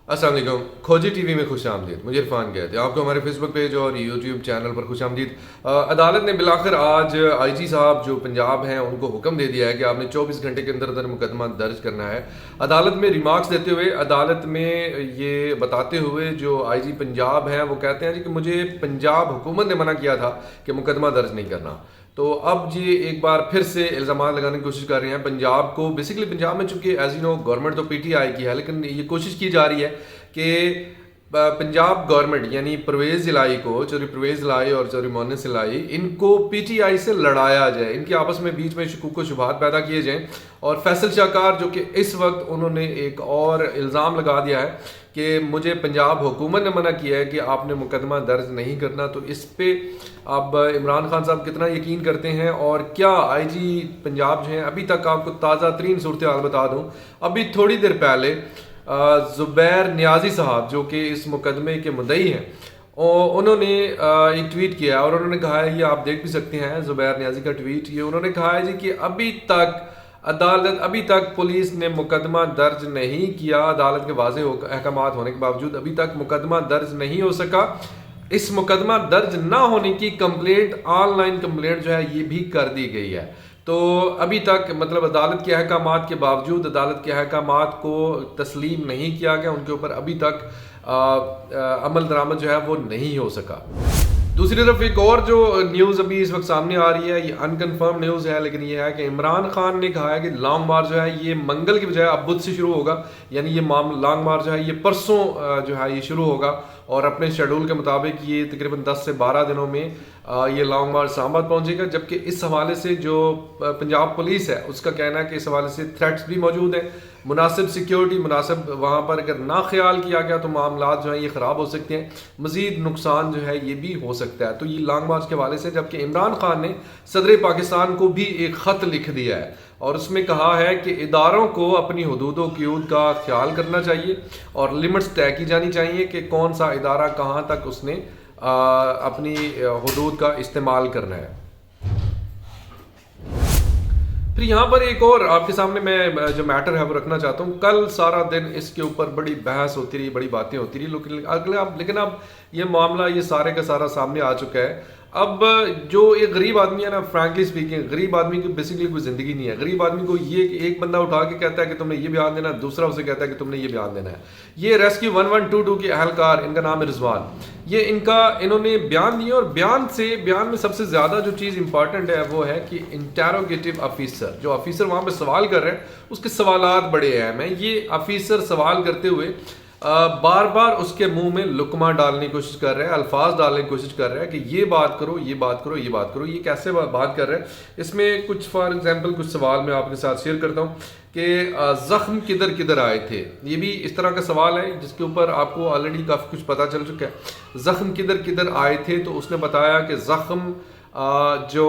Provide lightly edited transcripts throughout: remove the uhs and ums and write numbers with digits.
अस्सलाम वालेकुम। खोजी टीवी में खुश आमदीद। मुझे इरफान कहते हैं, आपको हमारे फेसबुक पेज और यूट्यूब चैनल पर खुश आमदीद। अदालत ने बिलाखिर आज आईजी साहब जो पंजाब हैं उनको हुक्म दे दिया है कि आपने 24 घंटे के अंदर अंदर मुकदमा दर्ज करना है। अदालत में रिमार्क्स देते हुए, अदालत में ये बताते हुए जो आईजी पंजाब हैं वो कहते हैं जी कि मुझे पंजाब हुकूमत ने मना किया था कि मुकदमा दर्ज नहीं करना। तो अब जी एक बार फिर से इल्ज़ाम लगाने की कोशिश कर रहे हैं पंजाब को। बेसिकली पंजाब में चूंकि एज यू नो गवर्नमेंट तो पीटीआई की है, लेकिन ये कोशिश की जा रही है कि पंजाब गवर्नमेंट यानी परवेज़ इलाही को, चौधरी परवेज़ इलाही और चौधरी मोहनिस इलाही, इनको पीटीआई से लड़ाया जाए, इनके आपस में बीच में शकूक व शुबहात पैदा किए जाएँ। और फैसल शाहकार जो कि इस वक्त उन्होंने एक और इल्ज़ाम लगा दिया है कि मुझे पंजाब हुकूमत ने मना किया है कि आपने मुकदमा दर्ज नहीं करना। तो इस पे अब इमरान खान साहब कितना यकीन करते हैं, और क्या आईजी पंजाब जो हैं, अभी तक आपको ताज़ा तरीन सूरत हाल बता दूं, अभी थोड़ी देर पहले ज़ुबैर नियाज़ी साहब जो कि इस मुकदमे के मुद्दई हैं, उन्होंने एक ट्वीट किया और उन्होंने कहा है, ये आप देख भी सकते हैं ज़ुबैर नियाज़ी का ट्वीट, ये उन्होंने कहा है जी कि अभी तक पुलिस ने मुकदमा दर्ज नहीं किया। अदालत के वाज़ेह अहकामात होने के बावजूद अभी तक मुकदमा दर्ज नहीं हो सका। इस मुकदमा दर्ज ना होने की कंप्लेंट, ऑनलाइन कंप्लेंट जो है ये भी कर दी गई है। तो अभी तक मतलब अदालत के अहकामात के बावजूद अदालत के अहकामात को तस्लीम नहीं किया गया, उनके ऊपर अभी तक अमल दरामद जो है वो नहीं हो सका। दूसरी तरफ एक और जो न्यूज़ अभी इस वक्त सामने आ रही है, ये अनकन्फर्म न्यूज़ है, लेकिन ये है कि इमरान खान ने कहा है कि लॉन्ग मार्च जो है ये मंगल की बजाय अब बुध से शुरू होगा। यानी ये लॉन्ग मार्च जो है ये परसों जो है ये शुरू होगा, और अपने शेड्यूल के मुताबिक ये तकरीबन 10 से 12 दिनों में ये लॉन्ग मार्च इस्लामाबाद पहुंचेगा। जबकि इस हवाले से जो पंजाब पुलिस है उसका कहना है कि इस हवाले से थ्रेट्स भी मौजूद हैं। मुनासिब सिक्योरिटी, मुनासिब वहाँ पर अगर ना ख्याल किया गया तो मामला जो है ये ख़राब हो सकते हैं, मज़ीद नुकसान जो है ये भी हो सकता है। तो ये लॉन्ग मार्च के हवाले से, जबकि इमरान खान ने सदर पाकिस्तान को भी एक ख़त लिख दिया है और उसमें कहा है कि इदारों को अपनी हुदूदों क़यूद का ख्याल करना चाहिए और लिमिट्स तय की जानी चाहिए कि कौन सा इदारा कहाँ तक उसने अपनी हुदूद का इस्तेमाल करना है। फिर यहाँ पर एक और आपके सामने मैं जो मैटर है वो रखना चाहता हूँ। कल सारा दिन इसके ऊपर बड़ी बहस होती रही, बड़ी बातें होती रही, लेकिन अब ये मामला ये सारे का सारा सामने आ चुका है। अब जो एक गरीब आदमी है ना, फ्रैंकली स्पीकिंग, गरीब आदमी की बेसिकली कोई ज़िंदगी नहीं है। गरीब आदमी को ये एक बंदा उठा के कहता है कि तुमने ये बयान देना है, दूसरा उसे कहता है कि तुमने ये बयान देना है। ये रेस्क्यू 1122 के अहलकार, इनका नाम है रिजवान, ये इन्होंने बयान दिया, और बयान में सबसे ज़्यादा जो चीज़ इंपॉर्टेंट है वो है कि इंटेरोगेटिव ऑफिसर, जो ऑफिसर वहाँ पे सवाल कर रहे हैं उसके सवालात बड़े अहम हैं। ये ऑफिसर सवाल करते हुए बार बार उसके मुंह में लुकमा डालने की कोशिश कर रहे हैं, अल्फाज डालने की कोशिश कर रहे हैं कि ये बात करो, ये बात करो, ये बात करो। ये कैसे बात कर रहे हैं, इसमें कुछ फॉर एग्जांपल कुछ सवाल मैं आपके साथ शेयर करता हूँ कि ज़ख्म किधर किधर आए थे। ये भी इस तरह का सवाल है जिसके ऊपर आपको ऑलरेडी काफ़ी कुछ पता चल चुका है। ज़ख्म किधर किधर आए थे, तो उसने बताया कि ज़ख्म जो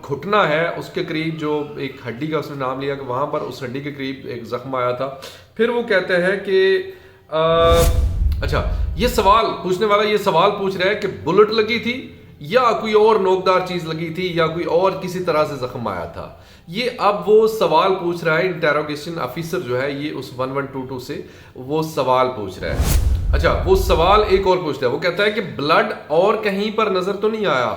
घुटना है उसके करीब, जो एक हड्डी का उसने नाम लिया कि वहाँ पर उस हड्डी के करीब एक ज़ख्म आया था। फिर वो कहते हैं कि अच्छा, ये सवाल पूछने वाला ये सवाल पूछ रहा है कि बुलेट लगी थी या कोई और नोकदार चीज लगी थी या कोई और किसी तरह से जख्म आया था। ये अब वो सवाल पूछ रहा है, इंटेरोगेशन ऑफिसर जो है ये उस 1122 से वो सवाल पूछ रहा है। अच्छा, वो सवाल एक और पूछता है, वो कहता है कि ब्लड और कहीं पर नजर तो नहीं आया।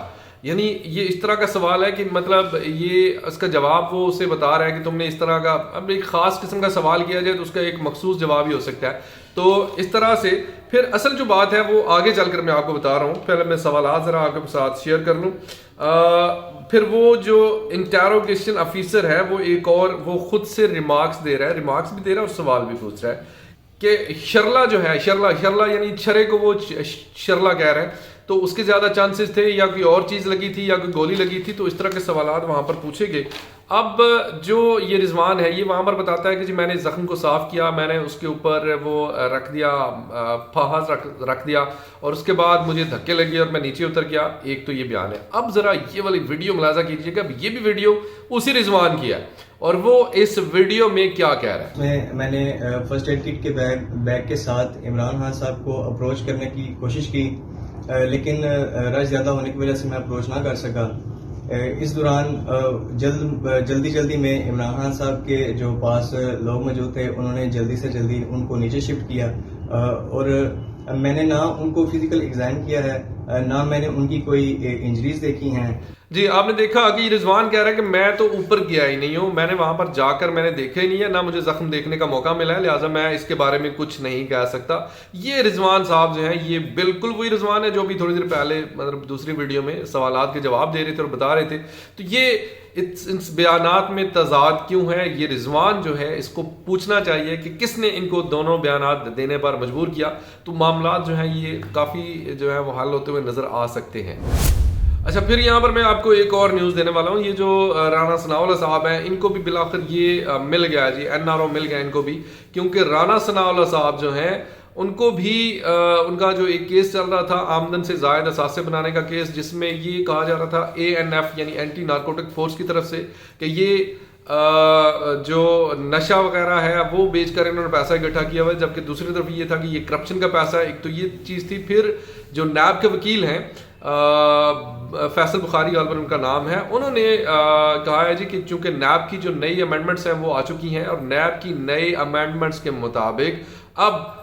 यानी ये इस तरह का सवाल है कि मतलब ये उसका जवाब वो उसे बता रहा है कि तुमने इस तरह का, अब एक ख़ास किस्म का सवाल किया जाए तो उसका एक मखसूस जवाब ही हो सकता है। तो इस तरह से फिर असल जो बात है वो आगे चलकर मैं आपको बता रहा हूँ। पहले मैं सवाल ज़रा आपके साथ शेयर कर लूँ। फिर वो जो इंटेरोगेशन ऑफिसर है वो एक और वो खुद से रिमार्क्स भी दे रहा है और सवाल भी पूछ रहा है कि शरला जो है, शरला यानी छरे को वो शरला कह रहे हैं, तो उसके ज़्यादा चांसेस थे या कोई और चीज़ लगी थी या कोई गोली लगी थी। तो इस तरह के सवालात वहाँ पर पूछे गए। अब जो ये रिजवान है ये वहाँ पर बताता है कि जी मैंने ज़ख्म को साफ़ किया, मैंने उसके ऊपर वो रख दिया, फाहाज रख दिया, और उसके बाद मुझे धक्के लगे और मैं नीचे उतर गया। एक तो ये बयान है। अब ज़रा ये वाली वीडियो मुलाजा कीजिएगा, ये भी वीडियो उसी रिजवान की है और वो इस वीडियो में क्या कह रहा है। मैंने फर्स्ट एड किट के बैग के साथ इमरान खान साहब को अप्रोच करने की कोशिश की, लेकिन रश ज़्यादा होने की वजह से मैं अप्रोच ना कर सका। इस दौरान जल्दी में इमरान खान साहब के जो पास लोग मौजूद थे उन्होंने जल्दी से जल्दी उनको नीचे शिफ्ट किया और मैंने ना उनको फिजिकल एग्जाम किया है, ना मैंने उनकी कोई इंजरीज देखी हैं। जी, आपने देखा कि रिजवान कह रहा है कि मैं तो ऊपर गया ही नहीं हूं, मैंने वहां पर जाकर मैंने देखा ही नहीं है, ना मुझे जख्म देखने का मौका मिला है, लिहाजा मैं इसके बारे में कुछ नहीं कह सकता। ये रिजवान साहब जो हैं, ये बिल्कुल वही रिजवान है जो भी थोड़ी देर पहले मतलब दूसरी वीडियो में सवालात के जवाब दे रहे थे और बता रहे थे। तो ये इस बयानात में तजाद क्यों है, ये रिजवान जो है इसको पूछना चाहिए कि किसने इनको दोनों बयानात देने पर मजबूर किया। तो मामलात जो है ये काफ़ी जो है वो हल होते हुए नज़र आ सकते हैं। अच्छा, फिर यहाँ पर मैं आपको एक और न्यूज़ देने वाला हूँ। ये जो राना सनाउल्लाह साहब हैं, इनको भी बिलाखिर ये मिल गया जी, NRO मिल गया इनको भी, क्योंकि राना सनाउल्लाह साहब जो हैं उनको भी उनका जो एक केस चल रहा था आमदन से ज़ायद असासे बनाने का केस, जिसमें ये कहा जा रहा था ANF यानी एंटी नारकोटिक फोर्स की तरफ से कि ये जो नशा वगैरह है वो बेचकर इन्होंने पैसा इकट्ठा किया हुआ है, जबकि दूसरी तरफ ये था कि ये करप्शन का पैसा है। एक तो ये चीज़ थी। फिर जो नैब के वकील हैं फैसल बुखारी गालबन उनका नाम है, उन्होंने कहा है जी कि चूंकि नैब की जो नई अमेंडमेंट्स हैं वो आ चुकी हैं और नैब की नई अमेंडमेंट्स के मुताबिक अब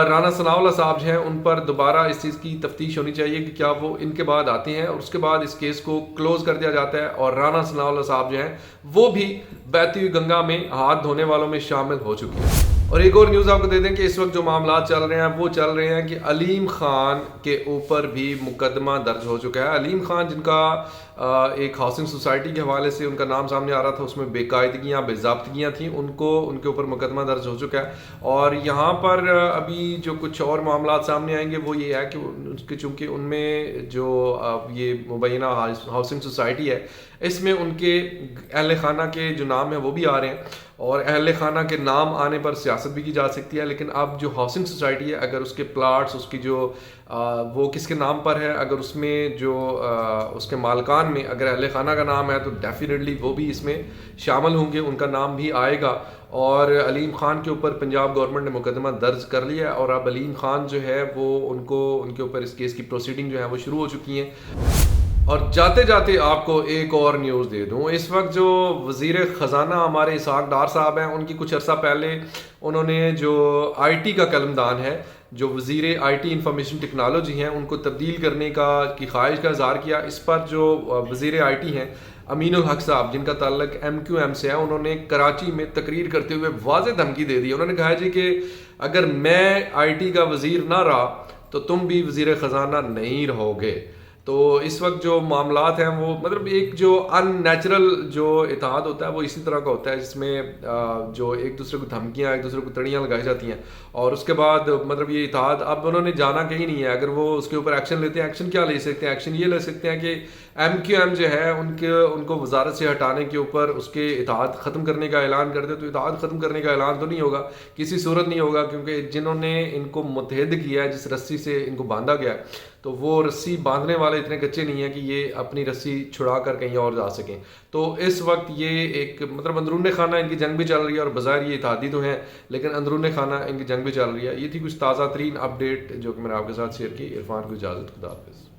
राना सनाउल्लाह साहब जो हैं उन पर दोबारा इस चीज़ की तफ्तीश होनी चाहिए कि क्या वो इनके बाद आते हैं, और उसके बाद इस केस को क्लोज कर दिया जाता है और राना सनाउल्लाह साहब जो हैं वो भी बहती हुई गंगा में हाथ धोने वालों में शामिल हो चुके हैं। और एक और न्यूज़ आपको दे दें कि इस वक्त जो मामला चल रहे हैं वो चल रहे हैं कि अलीम खान के ऊपर भी मुकदमा दर्ज हो चुका है। अलीम खान जिनका एक हाउसिंग सोसाइटी के हवाले से उनका नाम सामने आ रहा था, उसमें बेकायदगियाँ बेज़ाब्तगियाँ थी, उनके ऊपर मुकदमा दर्ज हो चुका है। और यहाँ पर अभी जो कुछ और मामला सामने आएंगे वो ये है कि उसके चूँकि उनमें जो ये मुबैना हाउसिंग सोसाइटी है इसमें उनके अहल खाना के जो नाम है वो भी आ रहे हैं, और अहल खाना के नाम आने पर सियासत भी की जा सकती है। लेकिन अब जो हाउसिंग सोसाइटी है, अगर उसके प्लाट्स उसकी जो वो किसके नाम पर है, अगर उसमें जो उसके मालकान में अगर अहल खाना का नाम है तो डेफिनेटली वो भी इसमें शामिल होंगे, उनका नाम भी आएगा। और अलीम खान के ऊपर पंजाब गवर्नमेंट ने मुकदमा दर्ज कर लिया है और अब अलीम खान जो है वो उनके ऊपर इस केस की प्रोसीडिंग जो है वो शुरू हो चुकी हैं। और जाते जाते आपको एक और न्यूज़ दे दूं, इस वक्त जो वज़ीर ख़जाना हमारे इसहाक डार साहब हैं, उनकी कुछ अर्सा पहले उन्होंने जो IT का कलमदान है, जो वज़ीर IT इंफॉर्मेशन टेक्नोलॉजी हैं, उनको तब्दील करने की ख्वाहिश का इज़हार किया। इस पर जो वज़ीर IT हैं अमीनुल हक साहब, जिनका ताल्लुक MQM से है, उन्होंने कराची में तकरीर करते हुए वाज़ेह धमकी दे दी। उन्होंने कहा जी कि अगर मैं IT का वज़ीर ना रहा तो तुम भी वज़ीर ख़जाना नहीं रहोगे। तो इस वक्त जो मामलात हैं वो मतलब एक जो अननेचुरल जो इत्तेहाद होता है वो इसी तरह का होता है, जिसमें जो एक दूसरे को धमकियाँ, एक दूसरे को तड़ियाँ लगाई जाती हैं और उसके बाद मतलब ये इत्तेहाद अब उन्होंने जाना कहीं नहीं है। अगर वो उसके ऊपर एक्शन लेते हैं, एक्शन क्या ले सकते हैं? एक्शन ये ले सकते हैं कि MQM जो है उनको वजारत से हटाने के ऊपर उसके इत्तेहाद ख़त्म करने का ऐलान कर दे। तो इत्तेहाद ख़त्म करने का ऐलान तो नहीं होगा, किसी सूरत नहीं होगा, क्योंकि जिन्होंने इनको मुतहद किया है, जिस रस्सी से इनको बांधा गया है, तो वो रस्सी बांधने वाले इतने कच्चे नहीं है कि ये अपनी रस्सी छुड़ा कर कहीं और जा सकें। तो इस वक्त ये एक मतलब अंदरून खाना इनकी जंग भी चल रही है और बाज़ार ये इत्तेहादी तो हैं, लेकिन अंदरून खाना इनकी जंग भी चल रही है। ये थी कुछ ताज़ा तरीन अपडेट जो कि मैंने आपके साथ शेयर की। इरफान को इजाज़त, खुदा हाफ़िज़।